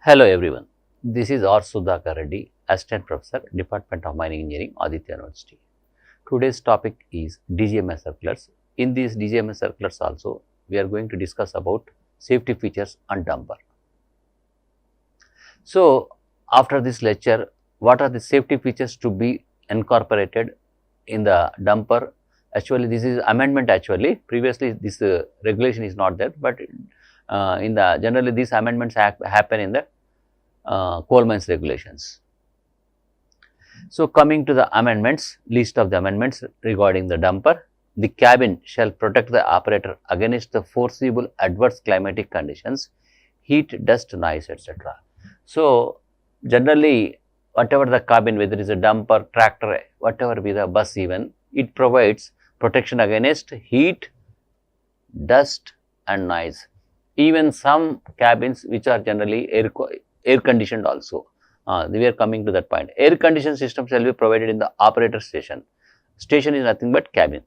Hello everyone, this is R.Sudhakar Reddy, Assistant Professor, Department of Mining Engineering, Aditya University. Today's topic is DGMS circulars. In these DGMS circulars also, we are going to discuss about safety features on dumper. So, after this lecture, what are the safety features to be incorporated in the dumper? Actually, this is amendment actually. Previously, this regulation is not there, but generally these amendments happen in the coal mines regulations. So, coming to the amendments, list of the amendments regarding the dumper, the cabin shall protect the operator against the foreseeable adverse climatic conditions, heat, dust, noise, etc. So, generally whatever the cabin, whether it is a dumper, tractor, whatever be the bus even, it provides protection against heat, dust and noise. Even some cabins which are generally air conditioned also. We are coming to that point. Air conditioned system shall be provided in the operator station. Station is nothing but cabin.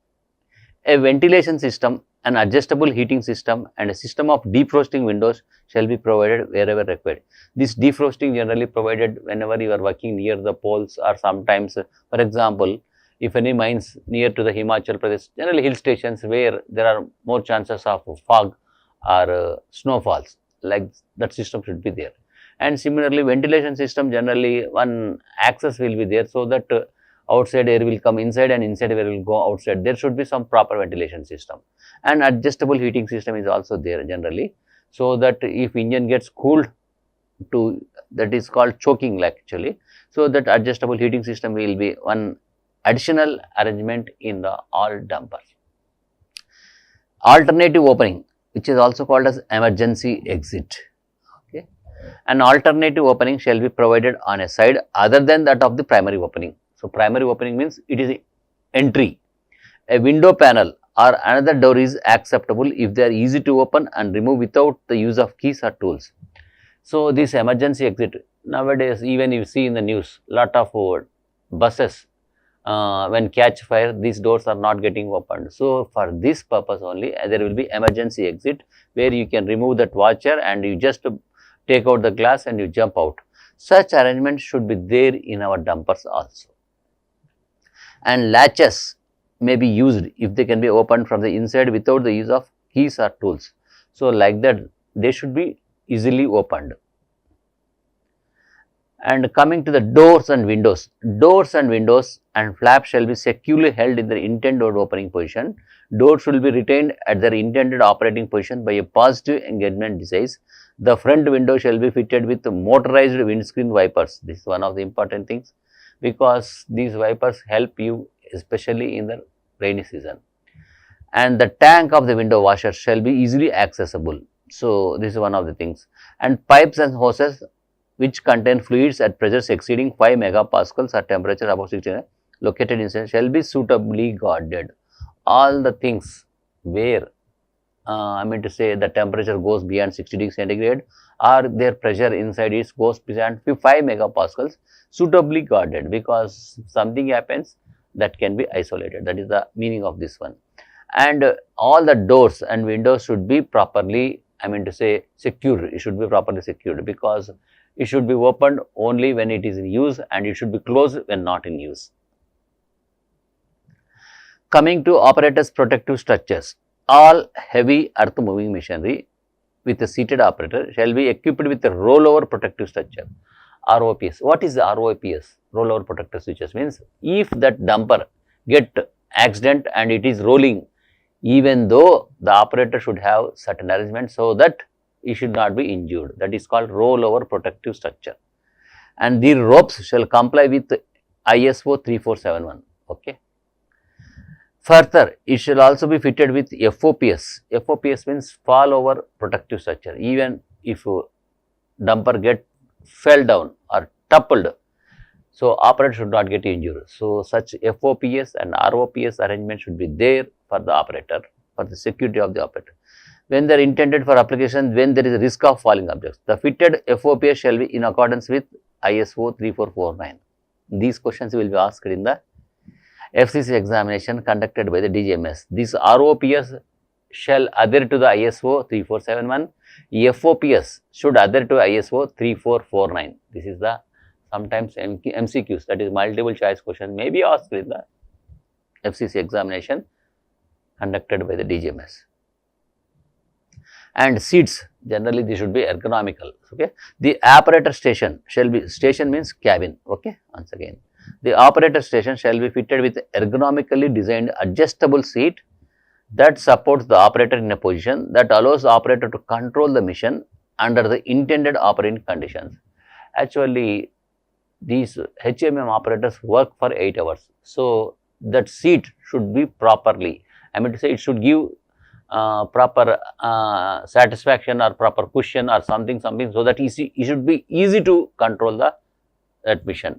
A ventilation system, an adjustable heating system and a system of defrosting windows shall be provided wherever required. This defrosting generally provided whenever you are working near the poles, or sometimes, for example, if any mines near to the Himachal Pradesh, generally hill stations where there are more chances of fog or snowfalls, like that system should be there. And similarly, ventilation system, generally one access will be there, so that outside air will come inside and inside air will go outside. There should be some proper ventilation system. And adjustable heating system is also there generally, so that if engine gets cooled to, that is called choking actually. So, that adjustable heating system will be one additional arrangement in the all dumpers. Alternative opening, which is also called as emergency exit. Okay. An alternative opening shall be provided on a side other than that of the primary opening. So, primary opening means it is entry. A window panel or another door is acceptable if they are easy to open and remove without the use of keys or tools. So, this emergency exit, nowadays even you see in the news, lot of buses when catch fire, these doors are not getting opened. So, for this purpose only there will be emergency exit where you can remove that washer and you just take out the glass and you jump out. Such arrangement should be there in our dumpers also. And latches may be used if they can be opened from the inside without the use of keys or tools. So, like that they should be easily opened. And coming to the doors and windows and flaps shall be securely held in their intended opening position. Doors should be retained at their intended operating position by a positive engagement device. The front window shall be fitted with motorized windscreen wipers. This is one of the important things, because these wipers help you especially in the rainy season. And the tank of the window washer shall be easily accessible. So, this is one of the things. And pipes and hoses which contain fluids at pressures exceeding 5 megapascals or temperature above 60 located inside shall be suitably guarded. All the things where I mean to say the temperature goes beyond 60 degrees centigrade or their pressure inside it goes beyond 5 megapascals, suitably guarded, because something happens that can be isolated. That is the meaning of this one. And all the doors and windows should be properly, I mean to say, secured. It should be properly secured, because it should be opened only when it is in use and it should be closed when not in use. Coming to operators' protective structures, all heavy earth moving machinery with a seated operator shall be equipped with a rollover protective structure, ROPS. What is the ROPS? Rollover protective structures means if that dumper get accident and it is rolling, even though the operator should have certain arrangements so that it should not be injured. That is called rollover protective structure. And the ropes shall comply with ISO 3471. Okay. Further, it shall also be fitted with FOPS. FOPS means fall over protective structure. Even if dumper fell down or toppled, so operator should not get injured. So, such FOPS and ROPS arrangement should be there for the operator, for the security of the operator. When they are intended for application, when there is a risk of falling objects, the fitted FOPS shall be in accordance with ISO 3449. These questions will be asked in the FCC examination conducted by the DGMS. This ROPS shall adhere to the ISO 3471. FOPS should adhere to ISO 3449. This is the sometimes MCQs, that is multiple choice question, may be asked in the FCC examination conducted by the DGMS. And seats, generally they should be ergonomical. Okay. The operator station shall be, station means cabin. Okay. Once again, the operator station shall be fitted with ergonomically designed adjustable seat that supports the operator in a position that allows the operator to control the mission under the intended operating conditions. Actually, these HMM operators work for 8 hours. So, that seat should be properly, I mean to say, it should give proper satisfaction or proper cushion or something, so that it should be easy to control that mission.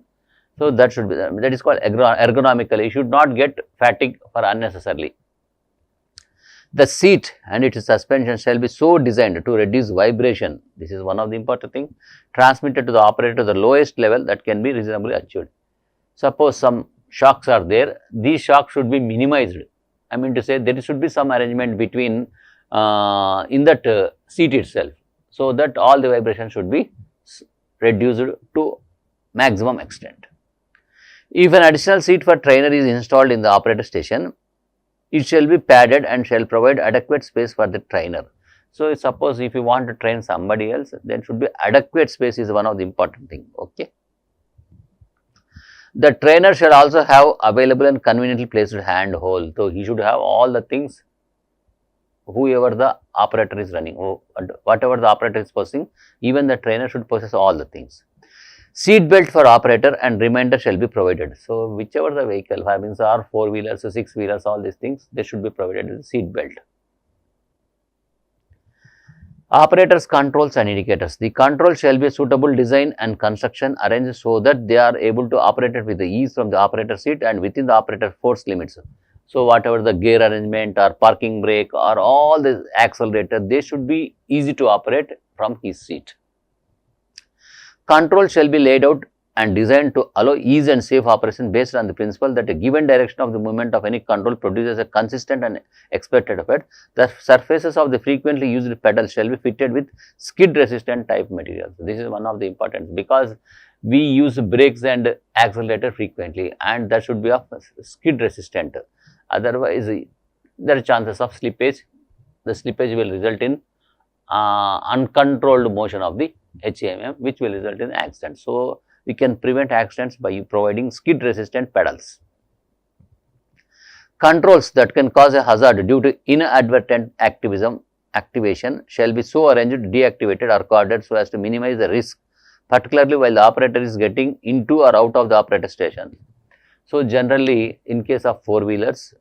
So, that should be, that is called ergonomically. You should not get fatigue for unnecessarily. The seat and its suspension shall be so designed to reduce vibration. This is one of the important things, transmitted to the operator to the lowest level that can be reasonably achieved. Suppose some shocks are there, these shocks should be minimized. I mean to say, there should be some arrangement between in that seat itself, so that all the vibration should be reduced to maximum extent. If an additional seat for trainer is installed in the operator station, it shall be padded and shall provide adequate space for the trainer. So, suppose if you want to train somebody else, then should be adequate space is one of the important thing. Okay. The trainer shall also have available and conveniently placed hand hold. So, he should have all the things, whoever the operator is running, whatever the operator is possessing, even the trainer should possess all the things. Seat belt for operator and remainder shall be provided. So, whichever the vehicle, means are 4-wheelers, 6-wheelers, all these things, they should be provided with seat belt. Operators, controls and indicators. The control shall be a suitable design and construction arranged so that they are able to operate it with the ease from the operator seat and within the operator force limits. So, whatever the gear arrangement or parking brake or all the accelerator, they should be easy to operate from his seat. Control shall be laid out and designed to allow ease and safe operation based on the principle that a given direction of the movement of any control produces a consistent and expected effect. The surfaces of the frequently used pedals shall be fitted with skid resistant type materials. This is one of the important, because we use brakes and accelerator frequently, and that should be of skid resistant. Otherwise, there are chances of slippage. The slippage will result in uncontrolled motion of the HMM, which will result in accident. So, we can prevent accidents by providing skid resistant pedals. Controls that can cause a hazard due to inadvertent activation shall be so arranged, deactivated or corded so as to minimize the risk, particularly while the operator is getting into or out of the operator station. So, generally in case of 4-wheelers,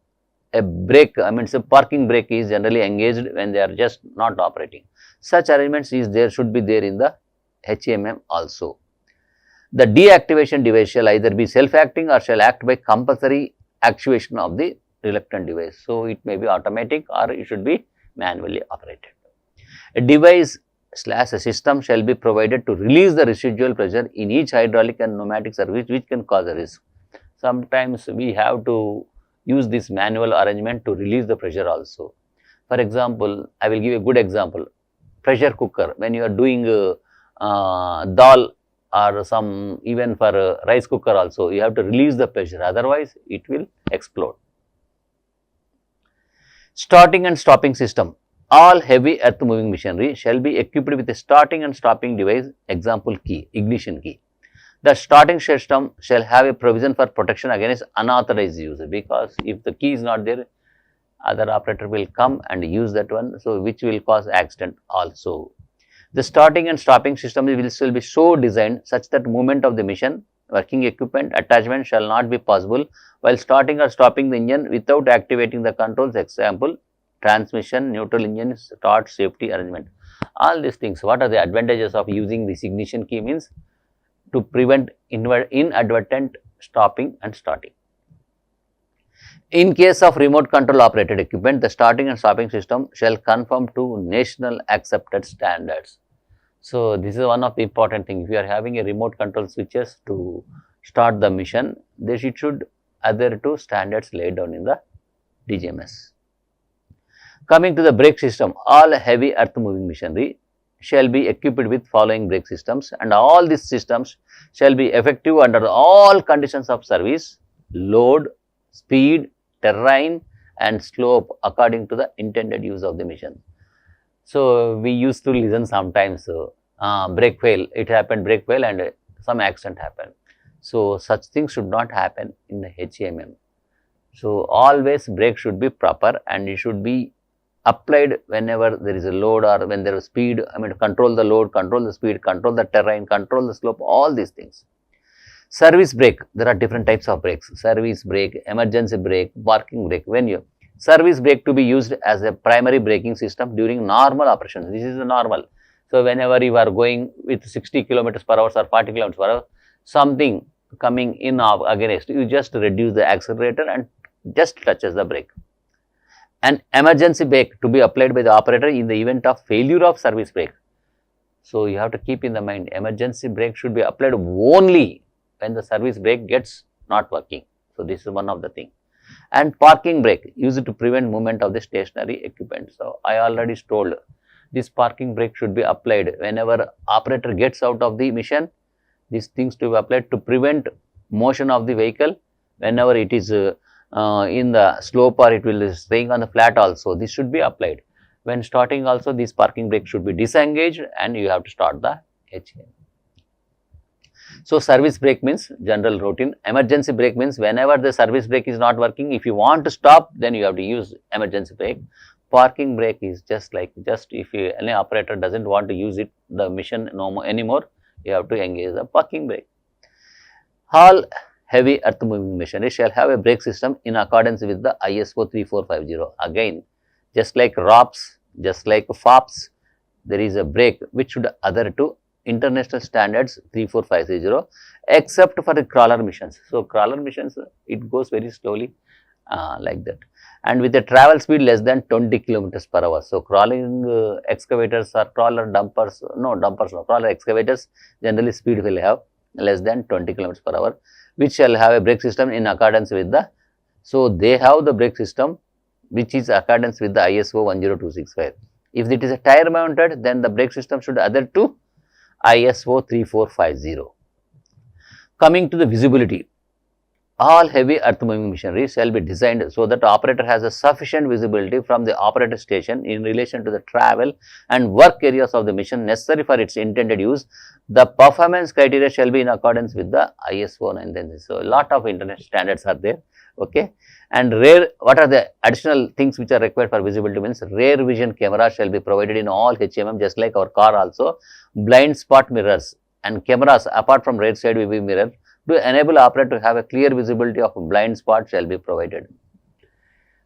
a brake, parking brake is generally engaged when they are just not operating. Such arrangements should be there in the HMM also. The deactivation device shall either be self-acting or shall act by compulsory actuation of the reluctant device. So, it may be automatic or it should be manually operated. A device / a system shall be provided to release the residual pressure in each hydraulic and pneumatic service which can cause a risk. Sometimes we have to use this manual arrangement to release the pressure also. For example, I will give a good example. Pressure cooker, when you are doing dal or some, even for rice cooker also, you have to release the pressure, otherwise it will explode. Starting and stopping system. All heavy earth moving machinery shall be equipped with a starting and stopping device, example key, ignition key. The starting system shall have a provision for protection against unauthorized use, because if the key is not there, other operator will come and use that one, so which will cause accident also. The starting and stopping system will still be so designed such that movement of the machine, working equipment, attachment shall not be possible while starting or stopping the engine without activating the controls, example transmission, neutral engine, start, safety arrangement. All these things, what are the advantages of using this ignition key? Means to prevent inadvertent stopping and starting. In case of remote control operated equipment, the starting and stopping system shall conform to national accepted standards. So, this is one of the important things. If you are having a remote control switches to start the mission, it should adhere to standards laid down in the DGMS. Coming to the brake system, all heavy earth moving machinery shall be equipped with following brake systems, and all these systems shall be effective under all conditions of service, load, speed, terrain and slope according to the intended use of the machine. So, we used to listen sometimes brake fail, it happened brake fail and some accident happened. So, such things should not happen in the HMM. So, always brake should be proper and it should be applied whenever there is a load or when there is speed, I mean to control the load, control the speed, control the terrain, control the slope, all these things. Service brake, there are different types of brakes, service brake, emergency brake, parking brake. When you service brake to be used as a primary braking system during normal operations, this is the normal. So, whenever you are going with 60 kilometers per hour or 40 kilometers per hour, something coming in against, you just reduce the accelerator and just touches the brake. An emergency brake to be applied by the operator in the event of failure of service brake. So, you have to keep in the mind, emergency brake should be applied only when the service brake gets not working. So, this is one of the thing. And parking brake used to prevent movement of the stationary equipment. So, I already told this parking brake should be applied whenever operator gets out of the mission. These things to be applied to prevent motion of the vehicle whenever it is in the slope or it will be staying on the flat also. This should be applied. When starting also, this parking brake should be disengaged and you have to start the HM. So, service brake means general routine, emergency brake means whenever the service brake is not working, if you want to stop, then you have to use emergency brake. Parking brake is just like, if any operator does not want to use it, the mission no more anymore, you have to engage the parking brake. All heavy earth moving machinery shall have a brake system in accordance with the ISO 3450. Again, just like ROPS, just like FOPS, there is a brake which should adhere to international standards 34530 except for the crawler missions. So, crawler missions, it goes very slowly like that, and with a travel speed less than 20 kilometers per hour. So, crawling excavators or crawler dumpers, crawler excavators generally speed will have less than 20 kilometers per hour, which shall have a brake system in accordance with the, so they have the brake system which is accordance with the ISO 10265. If it is a tire mounted, then the brake system should adhere to ISO 3450. Coming to the visibility, all heavy earth moving machinery shall be designed so that the operator has a sufficient visibility from the operator station in relation to the travel and work areas of the machine necessary for its intended use. The performance criteria shall be in accordance with the ISO 9000. So, a lot of international standards are there, okay. And rear, what are the additional things which are required for visibility means rear vision camera shall be provided in all HMM, just like our car also, blind spot mirrors and cameras apart from rear side view mirror to enable operator to have a clear visibility of blind spot shall be provided.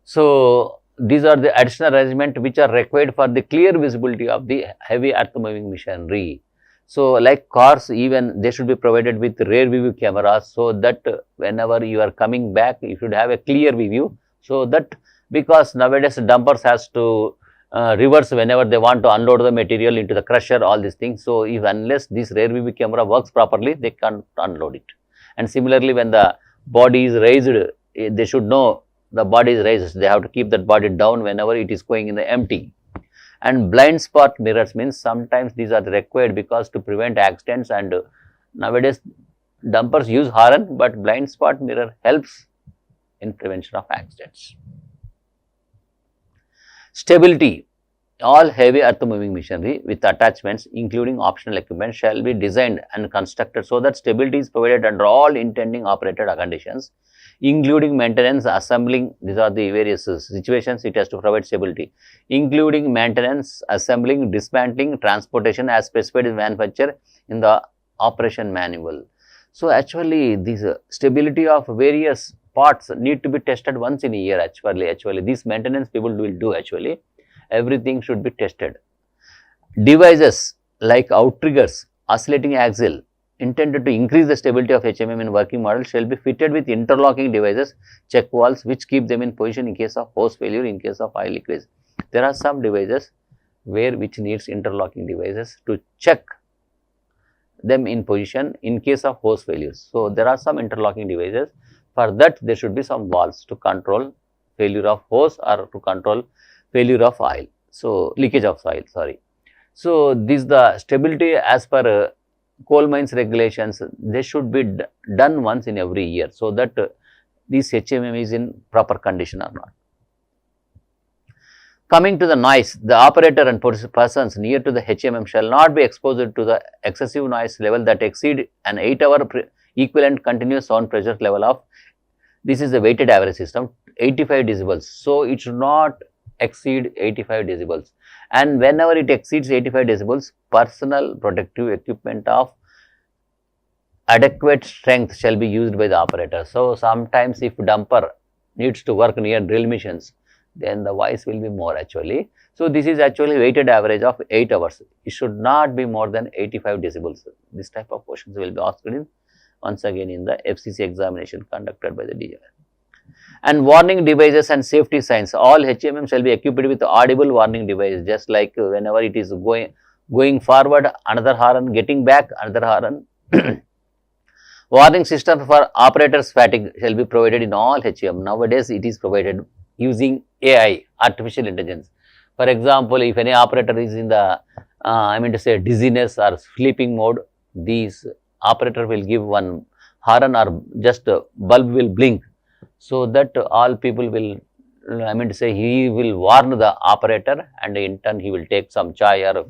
So, these are the additional arrangements which are required for the clear visibility of the heavy earth moving machinery. So, like cars, even they should be provided with rear view cameras, so that whenever you are coming back, you should have a clear view. So, that because nowadays dumpers has to reverse whenever they want to unload the material into the crusher, all these things. So, if unless this rear view camera works properly, they can't unload it. And similarly, when the body is raised, they should know the body is raised, they have to keep that body down whenever it is going in the empty. And blind spot mirrors means sometimes these are required because to prevent accidents, and nowadays dumpers use horn, but blind spot mirror helps in prevention of accidents. Stability, all heavy earth moving machinery with attachments including optional equipment shall be designed and constructed so that stability is provided under all intending operated conditions, including maintenance, assembling. These are the various situations it has to provide stability, including maintenance, assembling, dismantling, transportation as specified in manufacture in the operation manual. So, actually this stability of various parts need to be tested once in a year. Actually this maintenance people will do. Actually everything should be tested. Devices like outriggers, oscillating axle intended to increase the stability of HMM in working model shall be fitted with interlocking devices, check valves which keep them in position in case of hose failure, in case of oil leakage. There are some devices which needs interlocking devices to check them in position in case of hose failures. So, there are some interlocking devices. For that there should be some valves to control failure of hose or to control failure of oil. So, leakage of oil, sorry. So, this the stability as per coal mines regulations, they should be done once in every year, so that this HMM is in proper condition or not. Coming to the noise, the operator and persons near to the HMM shall not be exposed to the excessive noise level that exceed an 8-hour equivalent continuous sound pressure level of, this is the weighted average system, 85 decibels. So, it should not exceed 85 decibels, and whenever it exceeds 85 decibels, personal protective equipment of adequate strength shall be used by the operator. So, sometimes if dumper needs to work near drill machines, then the voice will be more actually. So, this is actually weighted average of 8 hours. It should not be more than 85 decibels. This type of questions will be asked in once again in the FCC examination conducted by the DGMS. And warning devices and safety signs, all HMM shall be equipped with audible warning device, just like whenever it is going forward, another horn, getting back, another horn. Warning system for operators fatigue shall be provided in all HMM. Nowadays, it is provided using AI, artificial intelligence. For example, if any operator is in the, I mean to say dizziness or sleeping mode, these operator will give one horn or just a bulb will blink, so that all people will, I mean to say, he will warn the operator, and in turn he will take some chai or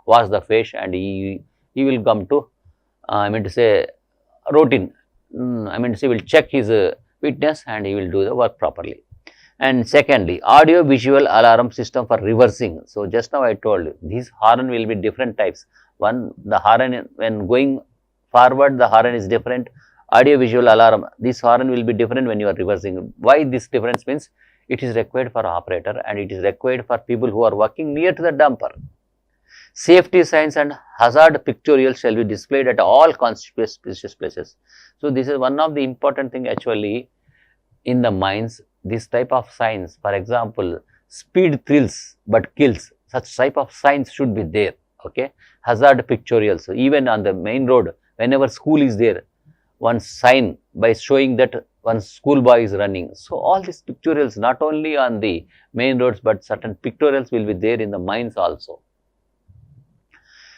wash the face, and he will come to, I mean to say, routine, I mean to say, will check his fitness and he will do the work properly. And secondly, audio visual alarm system for reversing. So, just now I told you, these horn will be different types. One, the horn when going forward, the horn is different. Audio visual alarm, this horn will be different when you are reversing. Why this difference means? It is required for operator and it is required for people who are working near to the dumper. Safety signs and hazard pictorials shall be displayed at all conspicuous places. So, this is one of the important thing actually in the mines. This type of signs, for example, speed thrills but kills, such type of signs should be there. Okay, hazard pictorials, even on the main road, whenever school is there, one sign by showing that one school boy is running. So, all these pictorials not only on the main roads, but certain pictorials will be there in the mines also.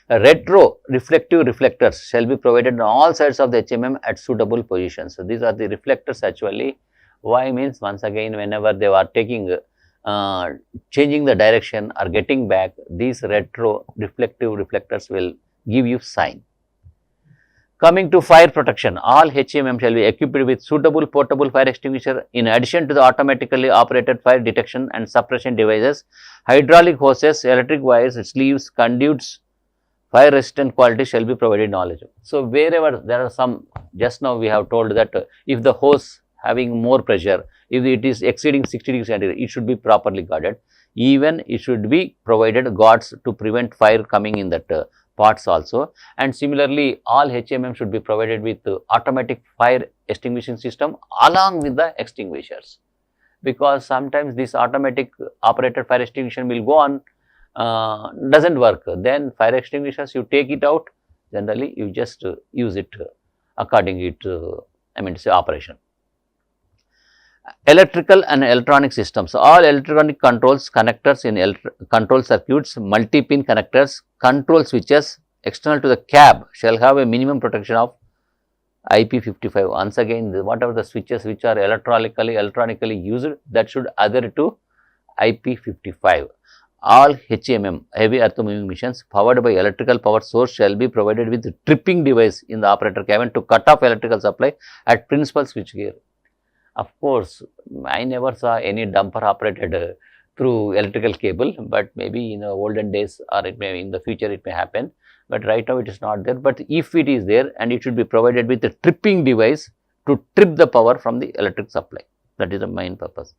Retro reflective reflectors shall be provided on all sides of the HMM at suitable positions. So, these are the reflectors actually. Why means, once again, whenever they are taking, changing the direction or getting back, these retro reflective reflectors will give you sign. Coming to fire protection, all HMM shall be equipped with suitable portable fire extinguisher in addition to the automatically operated fire detection and suppression devices, hydraulic hoses, electric wires, sleeves, conduits, fire resistant quality shall be provided in all HMM. So, wherever there are some, just now we have told that if the hose having more pressure, if it is exceeding 60 degrees centigrade, it should be properly guarded. Even it should be provided guards to prevent fire coming in that parts also. And similarly, all HMM should be provided with automatic fire extinguishing system along with the extinguishers, because sometimes this automatic operated fire extinguisher will go on, doesn't work. Then fire extinguishers, you take it out, generally you just use it according to, I mean to say, operation. Electrical and electronic systems, all electronic controls, connectors in control circuits, multi-pin connectors, control switches external to the cab shall have a minimum protection of IP55. Once again, whatever the switches which are electronically used, that should adhere to IP55. All HMM, heavy earth moving machines powered by electrical power source shall be provided with tripping device in the operator cabin to cut off electrical supply at principal switch gear. Of course, I never saw any dumper operated through electrical cable, but maybe in the olden days or it may in the future it may happen, but right now it is not there. But if it is there, and it should be provided with a tripping device to trip the power from the electric supply, that is the main purpose.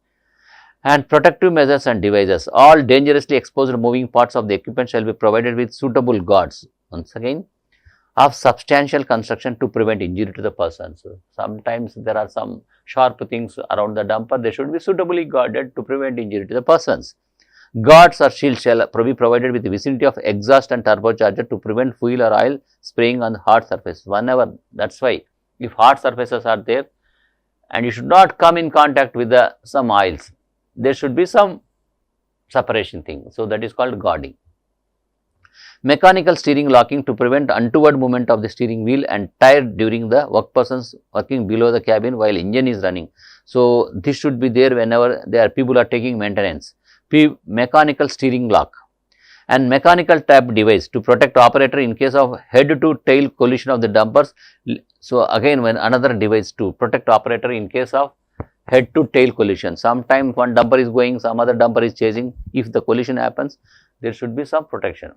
And protective measures and devices, all dangerously exposed moving parts of the equipment shall be provided with suitable guards. Once again, of substantial construction to prevent injury to the person. So, sometimes there are some sharp things around the dumper, they should be suitably guarded to prevent injury to the persons. Guards or shields shall be provided with the vicinity of exhaust and turbocharger to prevent fuel or oil spraying on the hard surface. Whenever, that is why if hard surfaces are there and you should not come in contact with some oils, there should be some separation thing. So, that is called guarding. Mechanical steering locking to prevent untoward movement of the steering wheel and tire during the work persons working below the cabin while engine is running. So, this should be there whenever people are taking maintenance. Mechanical steering lock and mechanical tap device to protect operator in case of head to tail collision of the dumpers. So, again when another device to protect operator in case of head to tail collision. Sometimes one dumper is going, some other dumper is chasing. If the collision happens, there should be some protection.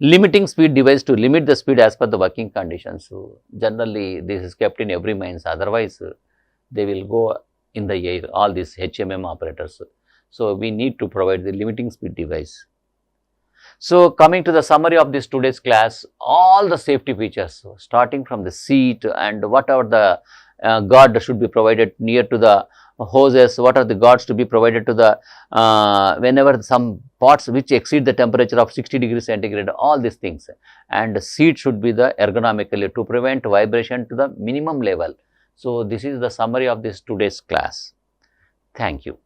Limiting speed device to limit the speed as per the working conditions. So, generally this is kept in every mines, otherwise they will go in the air, all these HMM operators. So, we need to provide the limiting speed device. So, coming to the summary of this today's class, all the safety features, so starting from the seat and whatever the guard should be provided near to the hoses, what are the guards to be provided to the whenever some parts which exceed the temperature of 60 degrees centigrade, all these things, and seat should be the ergonomically to prevent vibration to the minimum level. So, this is the summary of this today's class. Thank you.